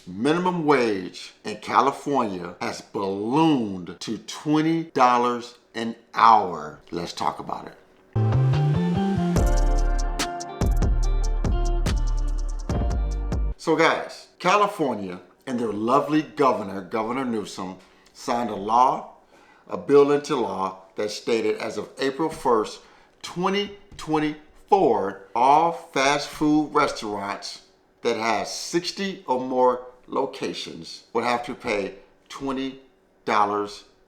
minimum wage in California has ballooned to $20 an hour. Let's talk about it. So guys, California and their lovely governor, Governor Newsom, signed a bill into law that stated as of April 1st, 2024, all fast food restaurants that has 60 or more locations would have to pay $20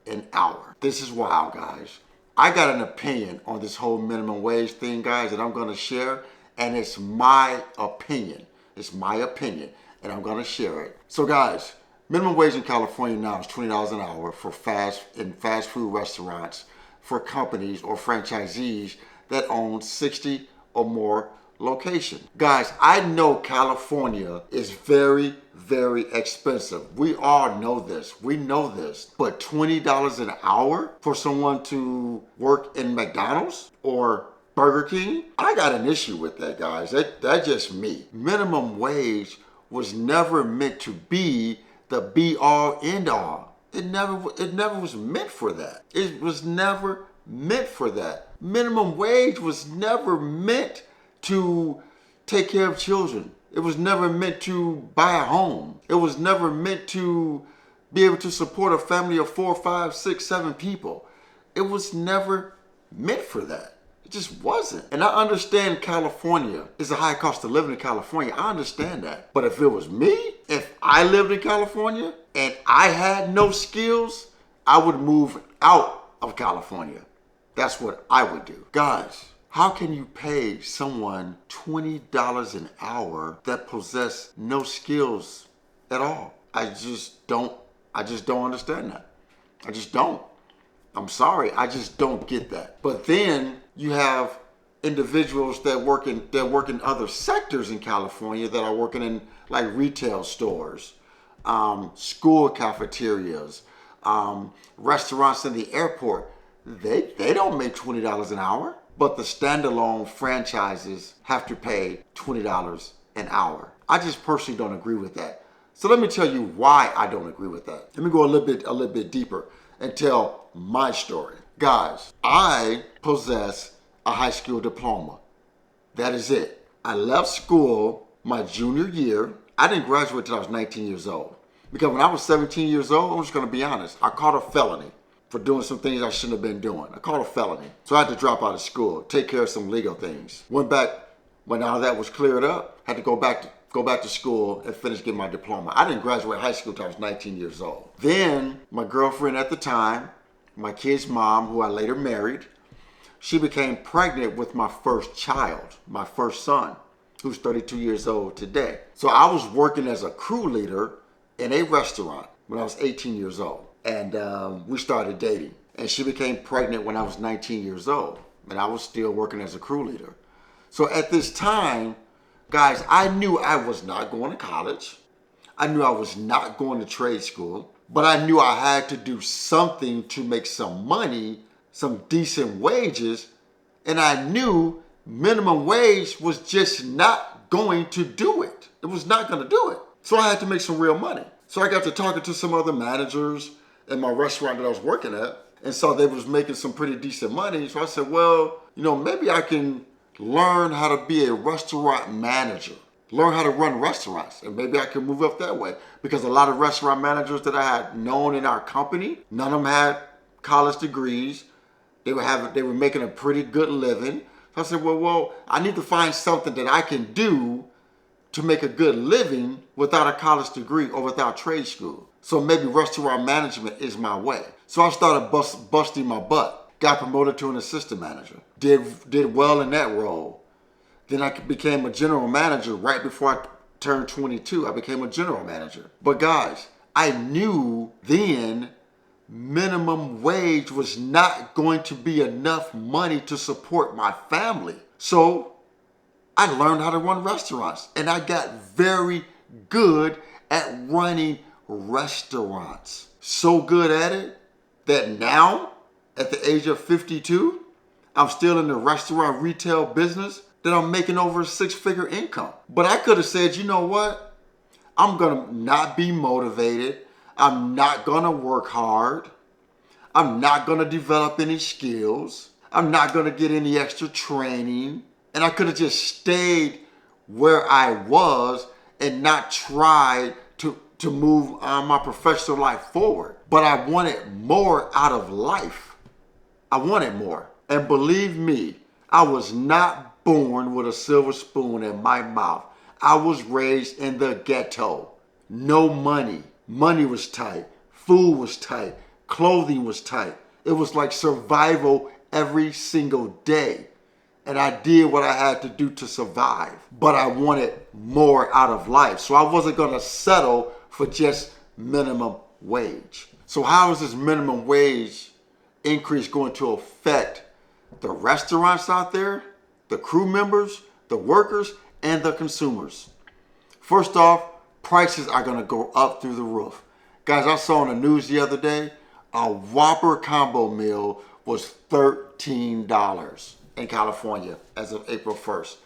an hour. This is wild, guys. I got an opinion on this whole minimum wage thing, guys, that I'm going to share, and it's my opinion. It's my opinion, and I'm going to share it. So, guys, minimum wage in California now is $20 an hour for fast food restaurants for companies or franchisees that own 60 or more locations. Guys, I know California is very, very expensive. We all know this. We know this. But $20 an hour for someone to work in McDonald's or Burger King? I got an issue with that, guys. That's just me. Minimum wage was never meant to be the be-all, end-all. It never was meant for that. It was never meant for that. Minimum wage was never meant to take care of children. It was never meant to buy a home. It was never meant to be able to support a family of 4, 5, 6, 7 people. It was never meant for that. It just wasn't. And I understand California is a high cost of living in California. I understand that. But if it was me, if I lived in California and I had no skills, I would move out of California. That's what I would do. Guys, how can you pay someone $20 an hour that possess no skills at all? I just don't understand that. I just don't. I'm sorry, I just don't get that. But then you have individuals that work in other sectors in California that are working in like retail stores, school cafeterias, restaurants in the airport. They don't make $20 an hour, but the standalone franchises have to pay $20 an hour. I just personally don't agree with that. So let me tell you why I don't agree with that. Let me go a little bit deeper and tell my story. Guys, I possess a high school diploma. That is it. I left school my junior year. I didn't graduate until I was 19 years old. Because when I was 17 years old, I'm just going to be honest, I caught a felony for doing some things I shouldn't have been doing. I caught a felony. So I had to drop out of school, take care of some legal things. Went back, when all that was cleared up, had to go back to school and finish getting my diploma. I didn't graduate high school until I was 19 years old. Then my girlfriend at the time, my kid's mom, who I later married, she became pregnant with my first child, my first son, who's 32 years old today. So I was working as a crew leader in a restaurant when I was 18 years old. And we started dating. And she became pregnant when I was 19 years old. And I was still working as a crew leader. So at this time, guys, I knew I was not going to college. I knew I was not going to trade school. But I knew I had to do something to make some money, some decent wages. And I knew minimum wage was just not going to do it. It was not going to do it. So I had to make some real money. So I got to talking to some other managers in my restaurant that I was working at, and saw they was making some pretty decent money. So I said, well, maybe I can learn how to be a restaurant manager, learn how to run restaurants, and maybe I can move up that way. Because a lot of restaurant managers that I had known in our company, none of them had college degrees. They were making a pretty good living. So I said, well, I need to find something that I can do to make a good living without a college degree or without trade school. So maybe restaurant management is my way. So I started busting my butt. Got promoted to an assistant manager. Did well in that role. Then I became a general manager right before I turned 22. I became a general manager. But guys, I knew then minimum wage was not going to be enough money to support my family. So I learned how to run restaurants, and I got very good at running restaurants. So good at it that now, at the age of 52, I'm still in the restaurant retail business, that I'm making over a 6-figure income. But I could have said, you know what? I'm going to not be motivated. I'm not going to work hard. I'm not going to develop any skills. I'm not going to get any extra training. And I could have just stayed where I was and not tried to move my professional life forward. But I wanted more out of life. I wanted more. And believe me, I was not born with a silver spoon in my mouth. I was raised in the ghetto. No money. Money was tight. Food was tight. Clothing was tight. It was like survival every single day. And I did what I had to do to survive. But I wanted more out of life. So I wasn't going to settle for just minimum wage. So how is this minimum wage increase going to affect the restaurants out there, the crew members, the workers, and the consumers? First off, prices are going to go up through the roof. Guys, I saw on the news the other day, a Whopper combo meal was $13 in California as of April 1st.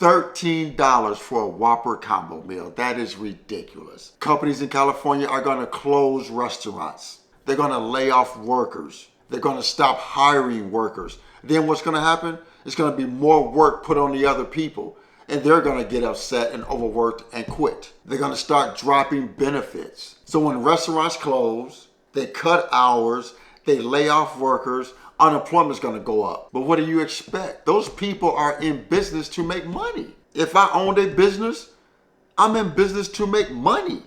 $13 for a Whopper combo meal. That is ridiculous. Companies in California are going to close restaurants. They're going to lay off workers. They're going to stop hiring workers. Then what's going to happen? It's going to be more work put on the other people. And they're going to get upset and overworked and quit. They're going to start dropping benefits. So when restaurants close, they cut hours, they lay off workers, unemployment is going to go up. But what do you expect? Those people are in business to make money. If I owned a business, I'm in business to make money.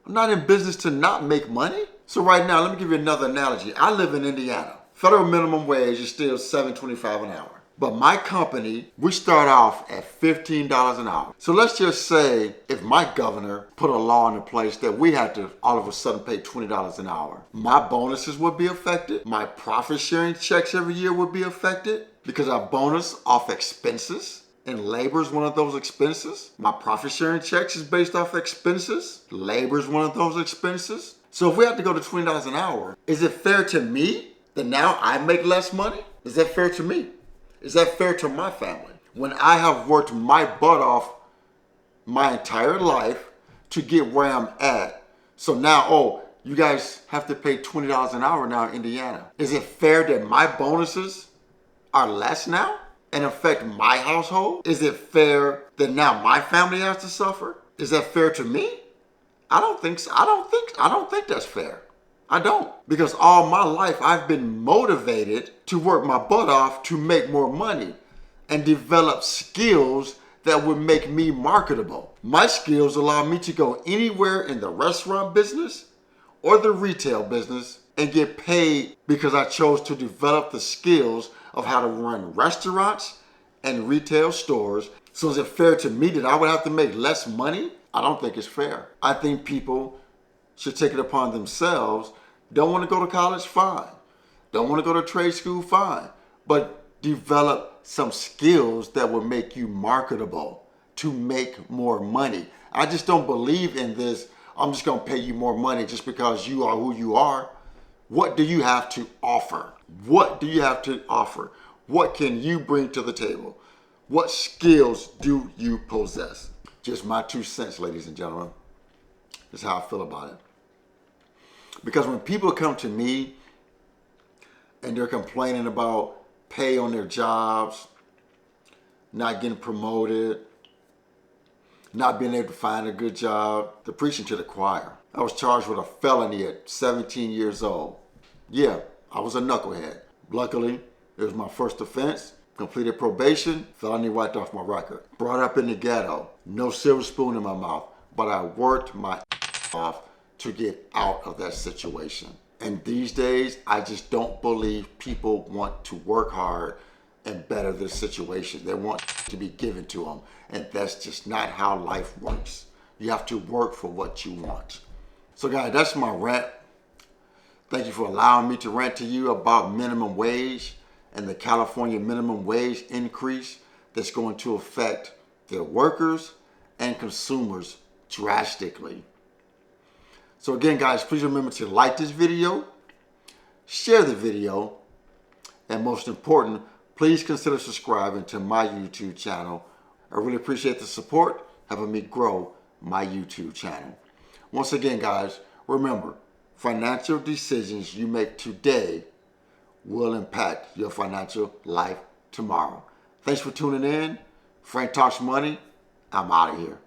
I'm not in business to not make money. So right now, let me give you another analogy. I live in Indiana. Federal minimum wage is still $7.25 an hour. But my company, we start off at $15 an hour. So let's just say if my governor put a law into place that we had to all of a sudden pay $20 an hour, my bonuses would be affected. My profit sharing checks every year would be affected because I bonus off expenses. And labor is one of those expenses. My profit sharing checks is based off expenses. Labor is one of those expenses. So if we have to go to $20 an hour, is it fair to me that now I make less money? Is that fair to me? Is that fair to my family? When I have worked my butt off my entire life to get where I'm at. So now, you guys have to pay $20 an hour now in Indiana. Is it fair that my bonuses are less now and affect my household? Is it fair that now my family has to suffer? Is that fair to me? I don't think so. I don't think that's fair. I don't. Because all my life I've been motivated to work my butt off to make more money and develop skills that would make me marketable. My skills allow me to go anywhere in the restaurant business or the retail business and get paid because I chose to develop the skills of how to run restaurants and retail stores. So is it fair to me that I would have to make less money? I don't think it's fair. I think people should take it upon themselves. Don't want to go to college? Fine. Don't want to go to trade school? Fine. But develop some skills that will make you marketable to make more money. I just don't believe in this, I'm just going to pay you more money just because you are who you are. What do you have to offer? What do you have to offer? What can you bring to the table? What skills do you possess? Just my 2 cents, ladies and gentlemen. That's how I feel about it. Because when people come to me and they're complaining about pay on their jobs, not getting promoted, not being able to find a good job, they're preaching to the choir. I was charged with a felony at 17 years old. Yeah, I was a knucklehead. Luckily, it was my first offense. Completed probation, felony wiped off my record. Brought up in the ghetto, no silver spoon in my mouth, but I worked my off to get out of that situation. And these days, I just don't believe people want to work hard and better their situation. They want to be given to them. And that's just not how life works. You have to work for what you want. So guys, that's my rant. Thank you for allowing me to rant to you about minimum wage and the California minimum wage increase that's going to affect the workers and consumers drastically. So again, guys, please remember to like this video, share the video, and most important, please consider subscribing to my YouTube channel. I really appreciate the support, helping me grow my YouTube channel. Once again, guys, remember, financial decisions you make today will impact your financial life tomorrow. Thanks for tuning in. Frank Talks Money. I'm out of here.